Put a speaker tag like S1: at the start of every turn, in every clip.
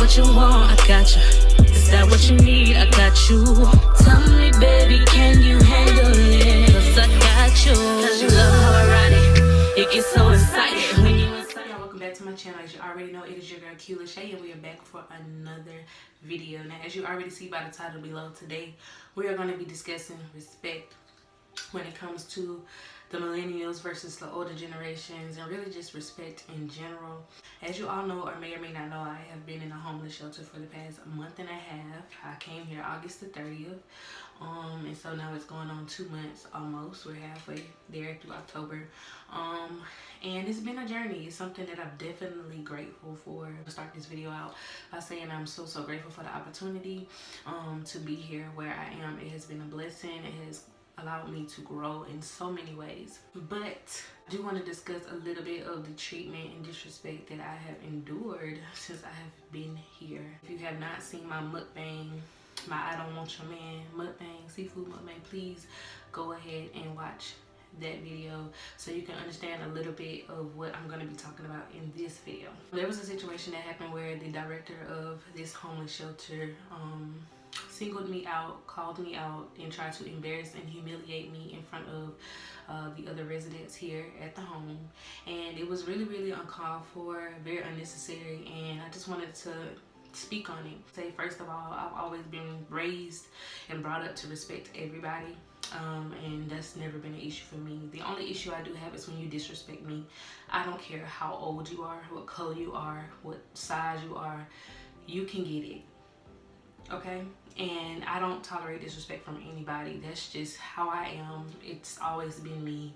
S1: what you want? I got you. Is that what you need? I got you. Tell me, baby, can you handle it? 'Cause I got you. 'Cause you love how I ride it. It gets so excited when you inside.
S2: Y'all, welcome back to my channel. As you already know, it is your girl Q Lachey, and we are back for another video. Now, as you already see by the title below, today we are going to be discussing respect when it comes to the millennials versus the older generations, and really just respect in general. As you all know, or may not know, I have been in a homeless shelter for the past month and a half. I came here August the 30th, and so now it's going on 2 months almost. We're halfway there through October, and it's been a journey. It's something that I'm definitely grateful for. I'll start this video out by saying I'm so grateful for the opportunity to be here where I am. It has been a blessing. It has allowed me to grow in so many ways. But I do want to discuss a little bit of the treatment and disrespect that I have endured since I have been here. If you have not seen my mukbang, my I Don't Want Your Man mukbang, seafood mukbang, please go ahead and watch that video so you can understand a little bit of what I'm going to be talking about in this video. There was a situation that happened where the director of this homeless shelter singled me out, called me out, and tried to embarrass and humiliate me in front of the other residents here at the home. And it was really uncalled for, very unnecessary, and I just wanted to speak on it. Say, first of all, I've always been raised and brought up to respect everybody, and that's never been an issue for me. The only issue I do have is when you disrespect me. I don't care how old you are, what color you are, what size you are, you can get it. Okay? And I don't tolerate disrespect from anybody. That's just how I am. It's always been me,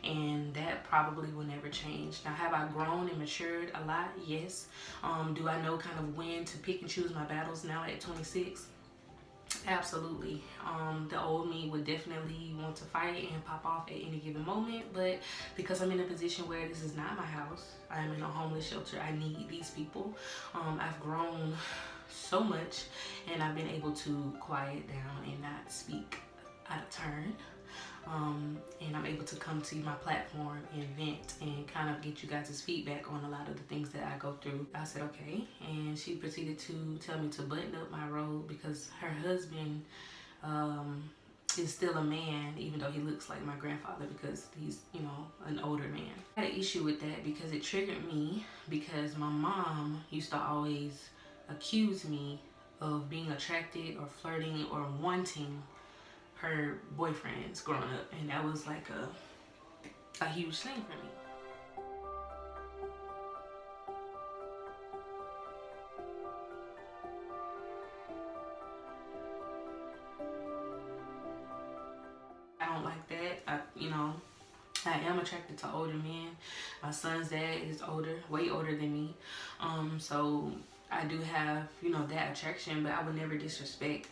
S2: and that probably will never change. Now, have I grown and matured a lot? Yes. Do I know kind of when to pick and choose my battles now at 26? Absolutely. The old me would definitely want to fight and pop off at any given moment, but because I'm in a position where this is not my house, I'm in a homeless shelter, I need these people. I've grown so much, and I've been able to quiet down and not speak out of turn, and I'm able to come to my platform and vent and kind of get you guys' feedback on a lot of the things that I go through. I said okay, and she proceeded to tell me to button up my robe because her husband is still a man, even though he looks like my grandfather because he's, you know, an older man. I had an issue with that because it triggered me, because my mom used to always accuse me of being attracted or flirting or wanting her boyfriends growing up, and that was like a huge thing for me. I don't like that. I am attracted to older men. My son's dad is older, way older than me, so I do have, you know, that attraction, but I would never disrespect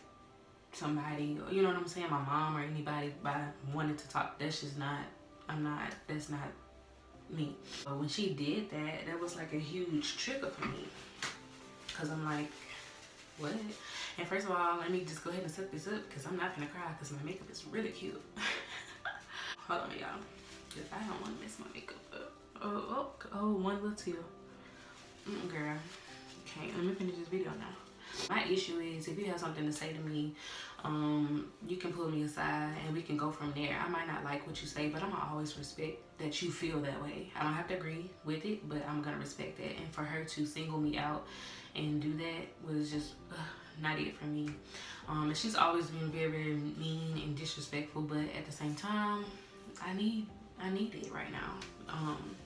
S2: somebody, you know what I'm saying, my mom or anybody, by wanting to talk. That's just not, that's not me. But when she did that, that was like a huge trigger for me, because I'm like, what? And first of all, let me just go ahead and set this up, because I'm not gonna cry because my makeup is really cute. Hold on, y'all, because I don't want to mess my makeup up. Oh, one little tear. Girl. Okay, let me finish this video now. My issue is, if you have something to say to me, you can pull me aside and we can go from there. I might not like what you say, but I'm gonna always respect that you feel that way. I don't have to agree with it, but I'm gonna respect that. And for her to single me out and do that was just not it for me. And she's always been very mean and disrespectful, but at the same time, I need it right now.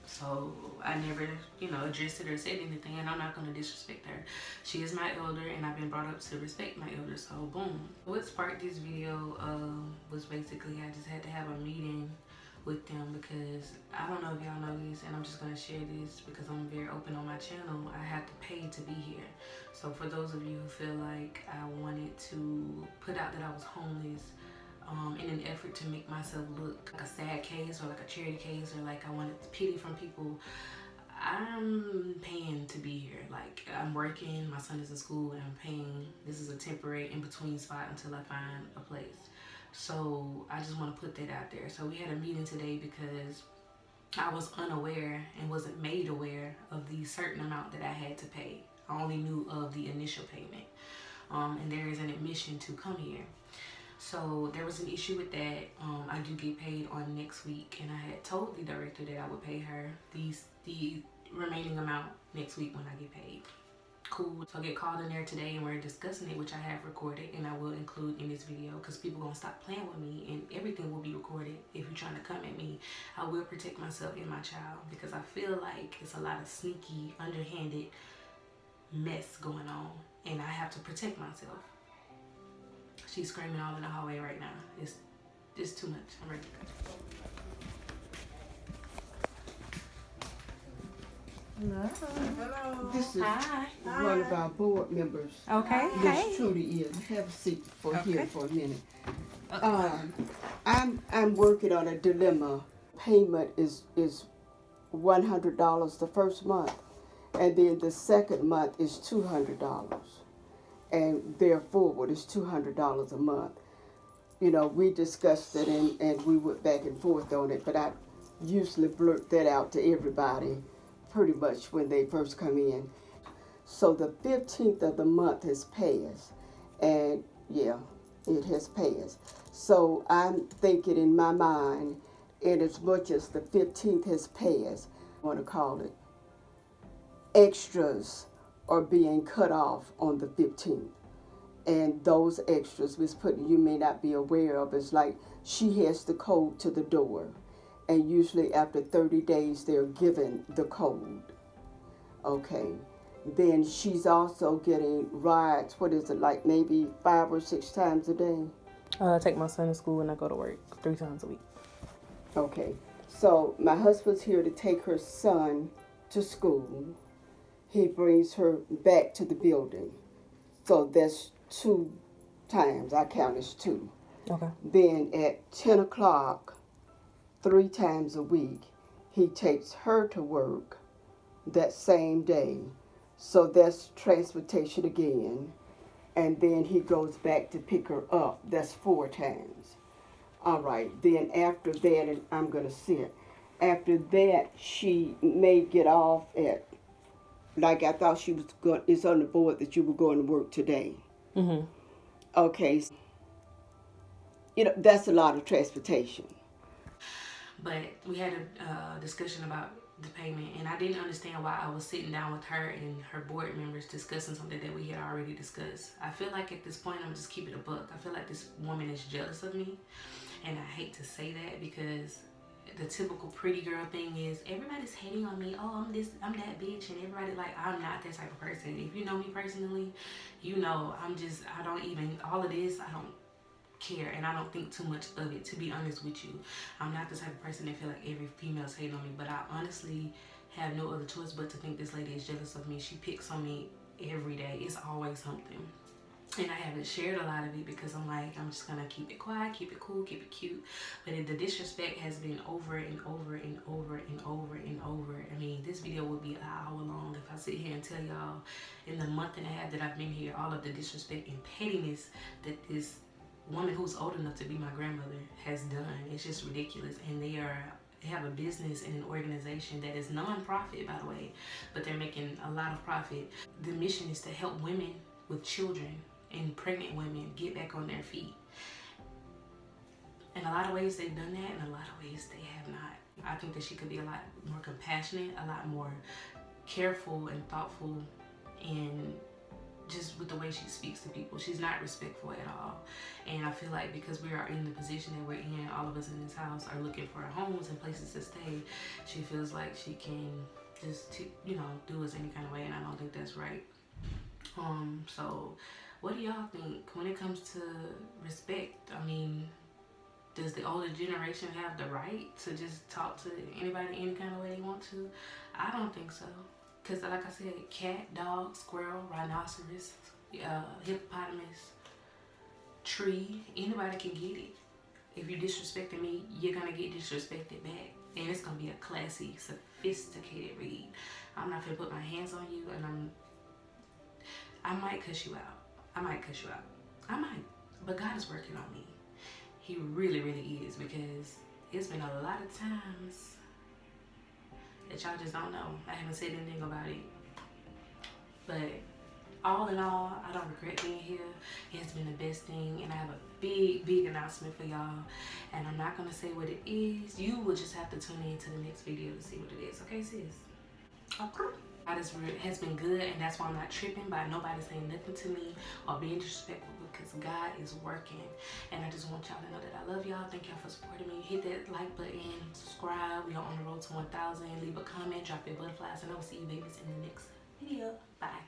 S2: So I never, you know, addressed it or said anything, and I'm not going to disrespect her. She is my elder, and I've been brought up to respect my elder, so boom. What sparked this video was basically I just had to have a meeting with them, because I don't know if y'all know this, and I'm just going to share this because I'm very open on my channel. I have to pay to be here. So for those of you who feel like I wanted to put out that I was homeless in an effort to make myself look like a sad case or like a charity case, or like I wanted pity from people, I'm paying to be here. Like, I'm working, my son is in school, and I'm paying. This is a temporary in-between spot until I find a place. So I just want to put that out there. So we had a meeting today because I was unaware and wasn't made aware of the certain amount that I had to pay. I only knew of the initial payment. And there is an admission to come here. So there was an issue with that. I do get paid on next week, and I had told the director that I would pay her the remaining amount next week when I get paid. Cool. So I get called in there today and we're discussing it, which I have recorded and I will include in this video because people gonna stop playing with me and everything will be recorded. If you're trying to come at me, I will protect myself and my child because I feel like it's a lot of sneaky, underhanded mess going on and I have to protect myself. She's screaming all in the hallway right now. It's too much. I'm ready to go.
S3: Hello.
S4: Hello.
S3: This is
S2: Hi.
S3: one of our board members.
S4: Okay.
S3: Miss Trudy is. Have a seat here for a minute. I'm working on a dilemma. Payment is $100 the first month, and then the second month is $200, and therefore it's $200 a month. You know, we discussed it and we went back and forth on it, but I usually blurt that out to everybody pretty much when they first come in. So the 15th of the month has passed, and yeah, it has passed. So I'm thinking in my mind, in as much as the 15th has passed, I want to call it, extras are being cut off on the 15th. And those extras, Ms. Putney, you may not be aware of, is like she has the code to the door. And usually after 30 days, they're given the code. Okay. Then she's also getting rides, what is it, like maybe 5 or 6 times a day?
S4: I take my son to school and I go to work 3 times a week.
S3: Okay. So my husband's here to take her son to school. He brings her back to the building. So that's 2 times. I count as 2.
S4: Okay.
S3: Then at 10 o'clock, 3 times a week, he takes her to work that same day. So that's transportation again. And then he goes back to pick her up. That's 4 times. All right. Then after that, and I'm going to sit. After that, she may get off at, like I thought she was going, it's on the board that you were going to work today.
S4: Mm-hmm.
S3: Okay. You know, that's a lot of transportation.
S2: But we had a discussion about the payment, and I didn't understand why I was sitting down with her and her board members discussing something that we had already discussed. I feel like at this point, I'm just keeping it a buck. I feel like this woman is jealous of me, and I hate to say that because the typical pretty girl thing is everybody's hating on me. Oh, I'm this, I'm that bitch, and everybody like, I'm not that type of person. If you know me personally, you know I don't even, all of this, I don't care, and I don't think too much of it, to be honest with you. I'm not the type of person that feel like every female's hating on me, but I honestly have no other choice but to think this lady is jealous of me. She picks on me every day. It's always something. And I haven't shared a lot of it because I'm like, I'm just gonna keep it quiet, keep it cool, keep it cute. But the disrespect has been over and over and over and over and over. I mean, this video would be an hour long if I sit here and tell y'all in the month and a half that I've been here, all of the disrespect and pettiness that this woman who's old enough to be my grandmother has done. It's just ridiculous. And they have a business and an organization that is non-profit, by the way, but they're making a lot of profit. The mission is to help women with children and pregnant women get back on their feet. In a lot of ways they've done that, in a lot of ways they have not. I think that she could be a lot more compassionate, a lot more careful and thoughtful, and just with the way she speaks to people. She's not respectful at all. And I feel like because we are in the position that we're in, all of us in this house are looking for homes and places to stay, she feels like she can just, you know, do us any kind of way, and I don't think that's right. So what do y'all think when it comes to respect? I mean, does the older generation have the right to just talk to anybody any kind of way they want to? I don't think so. Because like I said, cat, dog, squirrel, rhinoceros, hippopotamus, tree, anybody can get it. If you're disrespecting me, you're going to get disrespected back. And it's going to be a classy, sophisticated read. I'm not going to put my hands on you, and I might cuss you out. I might. But God is working on me. He really, really is, because it's been a lot of times that y'all just don't know. I haven't said anything about it. But all in all, I don't regret being here. It's been the best thing, and I have a big announcement for y'all, and I'm not gonna say what it is. You will just have to tune in to the next video to see what it is, okay, sis? Okay. God has been good, and that's why I'm not tripping by nobody saying nothing to me or being disrespectful, because God is working. And I just want y'all to know that I love y'all. Thank y'all for supporting me. Hit that like button, subscribe. We are on the road to 1,000. Leave a comment, drop your butterflies, and I will see you babies in the next video. Bye.